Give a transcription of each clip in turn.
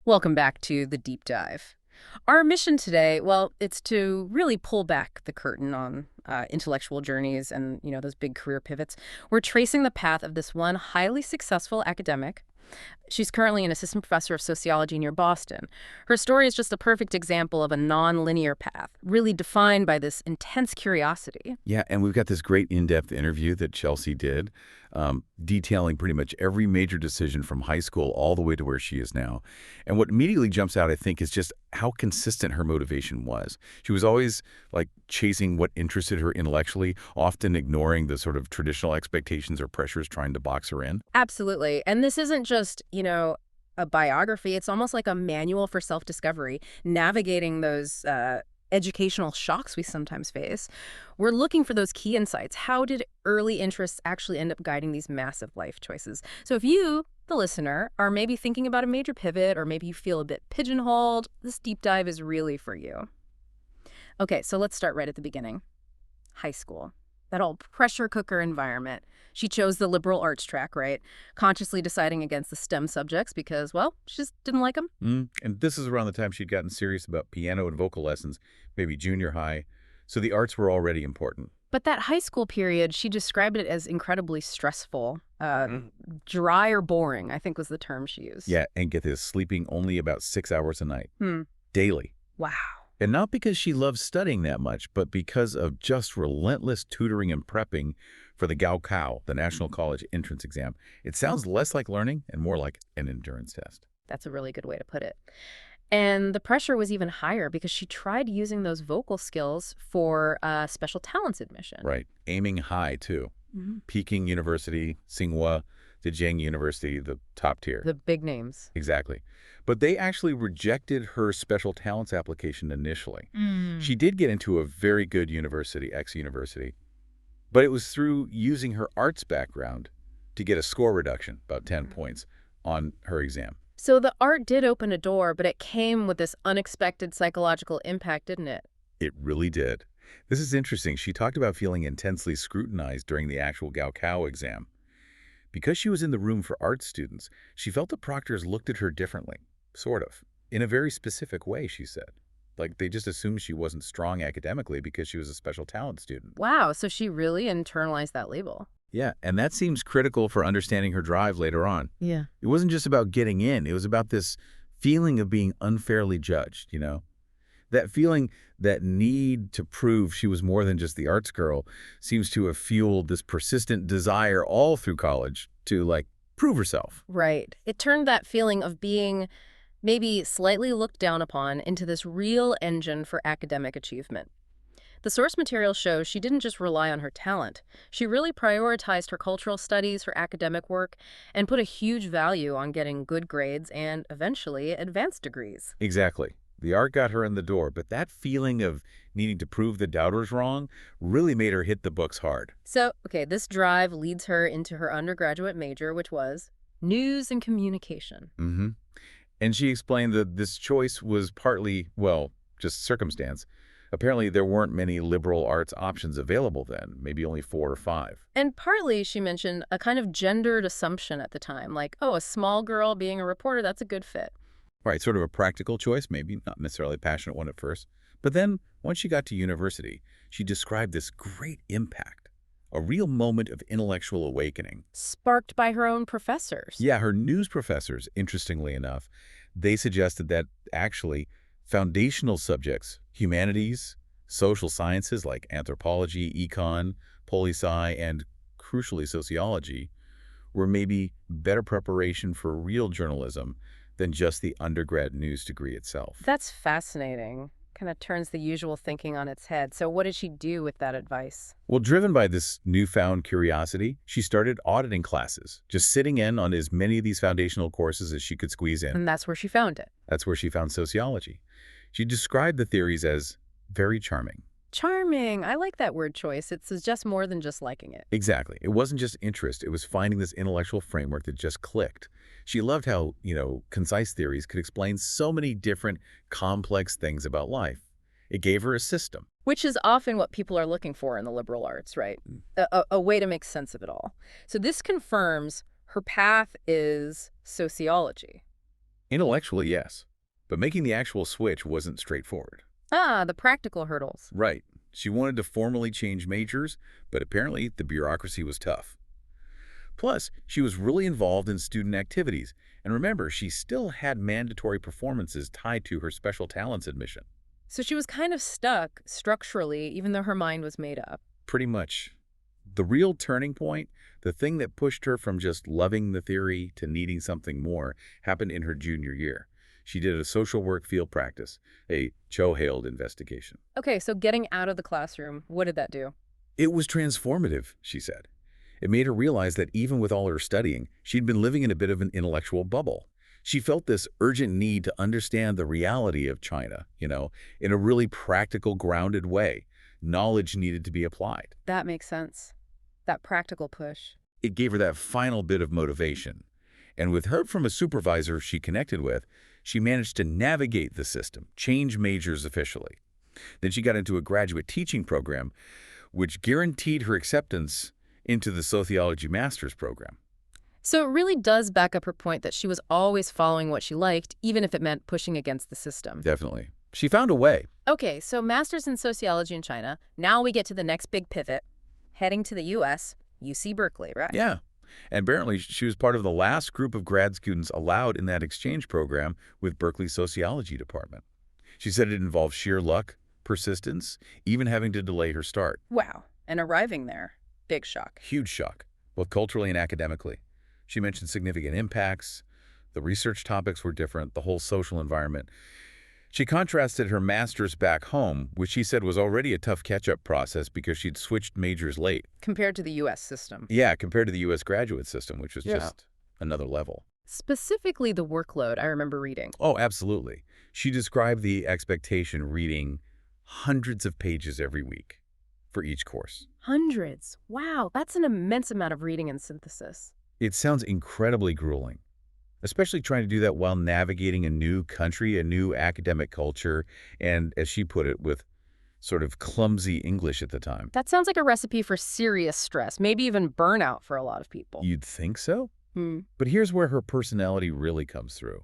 Welcome back to the deep dive. Our mission today, well, it's to really pull back the curtain on intellectual journeys and, those big career pivots. We're tracing the path of this one highly successful academic. She's currently an assistant professor of sociology near Boston. Her story is just a perfect example of a non-linear path, really defined by this intense curiosity. Yeah, and we've got this great in-depth interview that Chelsea did, detailing pretty much every major decision from high school all the way to where she is now. And what immediately jumps out, I think, is just how consistent her motivation was. She was always, like, chasing what interested her intellectually, often ignoring the sort of traditional expectations or pressures trying to box her in. Absolutely. And this isn't just, a biography. It's almost like a manual for self-discovery, navigating those educational shocks we sometimes face. We're looking for those key insights. How did early interests actually end up guiding these massive life choices? So if you, the listener, are maybe thinking about a major pivot, or maybe you feel a bit pigeonholed, this deep dive is really for you. Okay, so let's start right at the beginning. High school. That old pressure cooker environment. She chose the liberal arts track, right? Consciously deciding against the STEM subjects because, well, she just didn't like them. And this is around the time she'd gotten serious about piano and vocal lessons, maybe junior high. So the arts were already important. But that high school period, she described it as incredibly stressful, dry or boring, I think was the term she used. Yeah, and get this, sleeping only about 6 hours a night, Hmm. daily. Wow. And not because she loved studying that much, but because of just relentless tutoring and prepping for the Gaokao, the National College Entrance Exam. It sounds less like learning and more like an endurance test. That's a really good way to put it. And the pressure was even higher because she tried using those vocal skills for special talents admission. Right. Aiming high, too. Peking University, Tsinghua, Zhejiang University, the top tier. The big names. Exactly. But they actually rejected her special talents application initially. She did get into a very good university, X-University, but it was through using her arts background to get a score reduction, about 10 points, on her exam. So the art did open a door, but it came with this unexpected psychological impact, didn't it? It really did. This is interesting. She talked about feeling intensely scrutinized during the actual Gaokao exam. Because she was in the room for art students, she felt the proctors looked at her differently, sort of, in a very specific way, she said. Like, they just assumed she wasn't strong academically because she was a special talent student. Wow, so she really internalized that label. Yeah, and that seems critical for understanding her drive later on. Yeah. It wasn't just about getting in. It was about this feeling of being unfairly judged, That feeling, that need to prove she was more than just the arts girl, seems to have fueled this persistent desire all through college to, prove herself. Right. It turned that feeling of being maybe slightly looked down upon into this real engine for academic achievement. The source material shows she didn't just rely on her talent. She really prioritized her cultural studies, her academic work, and put a huge value on getting good grades and, eventually, advanced degrees. Exactly. The art got her in the door, but that feeling of needing to prove the doubters wrong really made her hit the books hard. So, okay, this drive leads her into her undergraduate major, which was news and communication. And she explained that this choice was partly, just circumstance. Apparently, there weren't many liberal arts options available then, maybe only 4 or 5. And partly, she mentioned, a kind of gendered assumption at the time, like, oh, a small girl being a reporter, that's a good fit. Right, sort of a practical choice, maybe not necessarily a passionate one at first. But then, once she got to university, she described this great impact, a real moment of intellectual awakening. Sparked by her own professors. Yeah, her news professors, interestingly enough, they suggested that actually foundational subjects, humanities, social sciences like anthropology, econ, poli-sci, and crucially sociology, were maybe better preparation for real journalism than just the undergrad news degree itself. That's fascinating. Kind of turns the usual thinking on its head. So what did she do with that advice? Well, driven by this newfound curiosity, she started auditing classes, just sitting in on as many of these foundational courses as she could squeeze in. And that's where she found it. That's where she found sociology. She described the theories as very charming. Charming. I like that word choice. It suggests more than just liking it. Exactly. It wasn't just interest. It was finding this intellectual framework that just clicked. She loved how, concise theories could explain so many different complex things about life. It gave her a system. Which is often what people are looking for in the liberal arts, right? A way to make sense of it all. So this confirms her path is sociology. Intellectually, yes. But making the actual switch wasn't straightforward. Ah, the practical hurdles. Right. She wanted to formally change majors, but apparently the bureaucracy was tough. Plus, she was really involved in student activities. And remember, she still had mandatory performances tied to her special talents admission. So she was kind of stuck structurally, even though her mind was made up. Pretty much. The real turning point, the thing that pushed her from just loving the theory to needing something more, happened in her junior year. She did a social work field practice, a Cho-hailed investigation. Okay, so getting out of the classroom, what did that do? It was transformative, she said. It made her realize that even with all her studying, she'd been living in a bit of an intellectual bubble. She felt this urgent need to understand the reality of China, in a really practical, grounded way. Knowledge needed to be applied. That makes sense. That practical push. It gave her that final bit of motivation. And with help from a supervisor she connected with, she managed to navigate the system, change majors officially. Then she got into a graduate teaching program, which guaranteed her acceptance into the sociology master's program. So it really does back up her point that she was always following what she liked, even if it meant pushing against the system. Definitely. She found a way. Okay, so master's in sociology in China. Now we get to the next big pivot. Heading to the U.S., UC Berkeley, right? Yeah. And apparently she was part of the last group of grad students allowed in that exchange program with Berkeley's sociology department. She said it involved sheer luck, persistence, even having to delay her start. Wow. And arriving there, big shock. Huge shock, both culturally and academically. She mentioned significant impacts. The research topics were different, the whole social environment. She contrasted her master's back home, which she said was already a tough catch-up process because she'd switched majors late. Compared to the U.S. system. Yeah, compared to the U.S. graduate system, which was Yeah. just another level. Specifically the workload, I remember reading. Oh, absolutely. She described the expectation reading hundreds of pages every week for each course. Hundreds. Wow, that's an immense amount of reading and synthesis. It sounds incredibly grueling, especially trying to do that while navigating a new country, a new academic culture, and, as she put it, with sort of clumsy English at the time. That sounds like a recipe for serious stress, maybe even burnout for a lot of people. You'd think so? Hmm. But here's where her personality really comes through.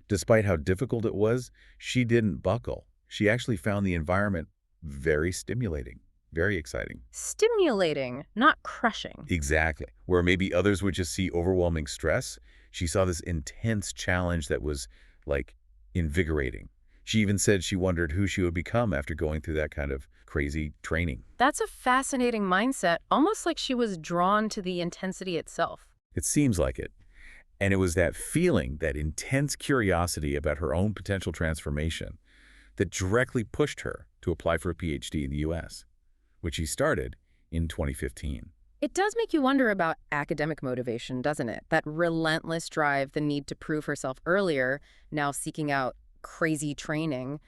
Despite how difficult it was, she didn't buckle. She actually found the environment very stimulating, very exciting. Stimulating, not crushing. Exactly. Where maybe others would just see overwhelming stress, she saw this intense challenge that was, like, invigorating. She even said she wondered who she would become after going through that kind of crazy training. That's a fascinating mindset, almost like she was drawn to the intensity itself. It seems like it. And it was that feeling, that intense curiosity about her own potential transformation, that directly pushed her to apply for a Ph.D. in the U.S., which she started in 2015. It does make you wonder about academic motivation, doesn't it? That relentless drive, the need to prove herself earlier, now seeking out crazy training.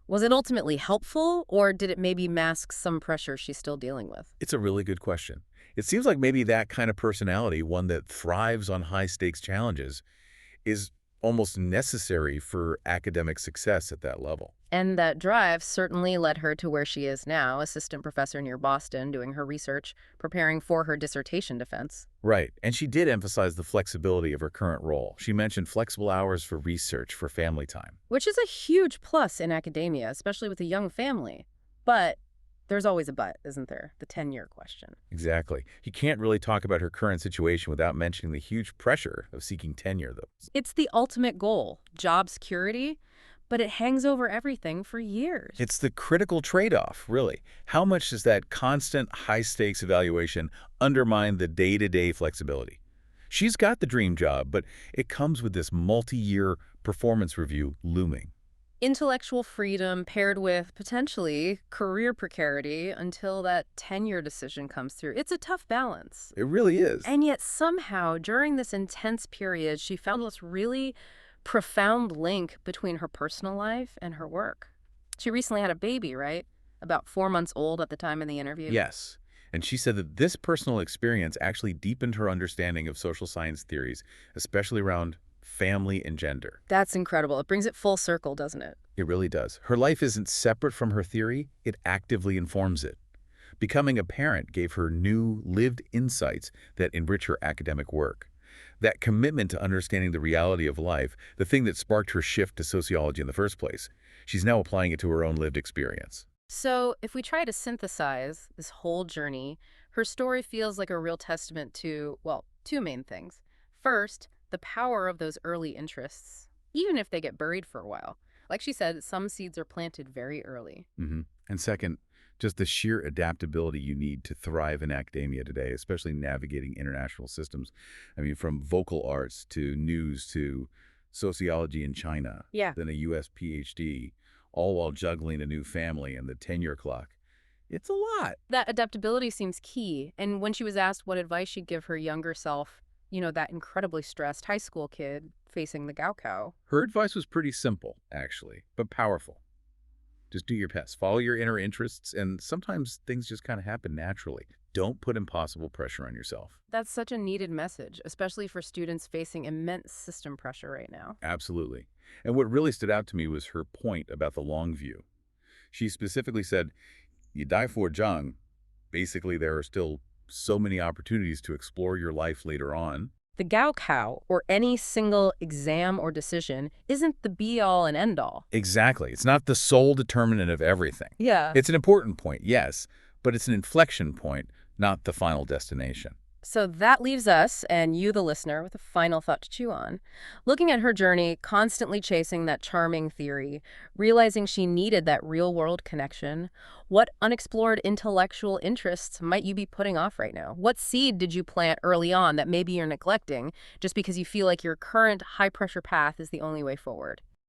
Was it ultimately helpful, or did it maybe mask some pressure she's still dealing with? It's a really good question. It seems like maybe that kind of personality, one that thrives on high-stakes challenges, is almost necessary for academic success at that level. And that drive certainly led her to where she is now, assistant professor near Boston, doing her research, preparing for her dissertation defense. Right. And she did emphasize the flexibility of her current role. She mentioned flexible hours for research, for family time. Which is a huge plus in academia, especially with a young family. But there's always a but, isn't there? The tenure question. Exactly. You can't really talk about her current situation without mentioning the huge pressure of seeking tenure, though. It's the ultimate goal, job security, but it hangs over everything for years. It's the critical trade-off, really. How much does that constant high-stakes evaluation undermine the day-to-day flexibility? She's got the dream job, but it comes with this multi-year performance review looming. Intellectual freedom paired with, potentially, career precarity until that tenure decision comes through. It's a tough balance. It really is. And yet somehow, during this intense period, she found this really profound link between her personal life and her work. She recently had a baby, right? About 4 months old at the time of the interview. Yes. And she said that this personal experience actually deepened her understanding of social science theories, especially around family and gender. That's incredible. It brings it full circle, doesn't it? It really does. Her life isn't separate from her theory. It actively informs it. Becoming a parent gave her new, lived insights that enrich her academic work. That commitment to understanding the reality of life, the thing that sparked her shift to sociology in the first place, she's now applying it to her own lived experience. So, if we try to synthesize this whole journey, her story feels like a real testament to, well, two main things. First, the power of those early interests, even if they get buried for a while. Like she said, some seeds are planted very early. And second, just the sheer adaptability you need to thrive in academia today, especially navigating international systems. I mean, from vocal arts to news to sociology in China, Yeah. then a U.S. Ph.D., all while juggling a new family and the tenure clock. It's a lot. That adaptability seems key. And when she was asked what advice she'd give her younger self, that incredibly stressed high school kid facing the Gaokao. Her advice was pretty simple, actually, but powerful. Just do your best. Follow your inner interests, and sometimes things just kind of happen naturally. Don't put impossible pressure on yourself. That's such a needed message, especially for students facing immense system pressure right now. Absolutely. And what really stood out to me was her point about the long view. She specifically said, you die for Zhang. Basically, there are still so many opportunities to explore your life later on. The Gaokao, or any single exam or decision, isn't the be-all and end-all. Exactly. It's not the sole determinant of everything. Yeah. It's an important point, yes, but it's an inflection point, not the final destination. So that leaves us, and you, the listener, with a final thought to chew on. Looking at her journey, constantly chasing that charming theory, realizing she needed that real-world connection. What unexplored intellectual interests might you be putting off right now? What seed did you plant early on that maybe you're neglecting just because you feel like your current high-pressure path is the only way forward?